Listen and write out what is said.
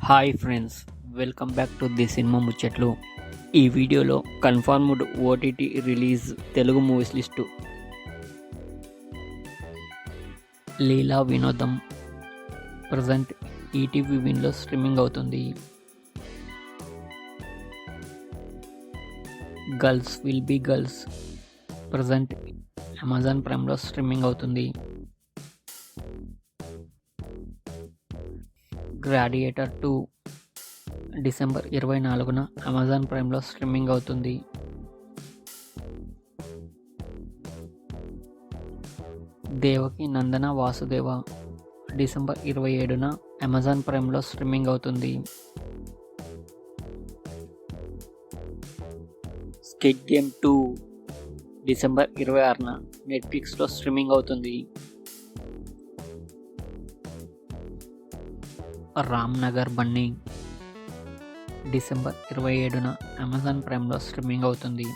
Hi friends, welcome back to the cinema Muchchatlu. ఈ వీడియోలో confirmed OTT release Telugu movies list. Leela Vinodam present ETV విన్లో streaming అవుతుంది. Girls Will Be Girls present Amazon ప్రైమ్లో streaming అవుతుంది. Gladiator 2 December 24న Amazon ప్రైమ్లో streaming అవుతుంది. దేవకి నందన వాసుదేవ డిసెంబర్ 27న అమెజాన్ ప్రైమ్లో స్ట్రీమింగ్ అవుతుంది. స్కిడ్ గేమ్ 2 డిసెంబర్ 26న నెట్ఫ్లిక్స్లో స్ట్రీమింగ్ అవుతుంది. రామ్ నగర్ బన్నీ డిసెంబర్ 27న అమెజాన్ ప్రైమ్లో స్ట్రీమింగ్ అవుతుంది.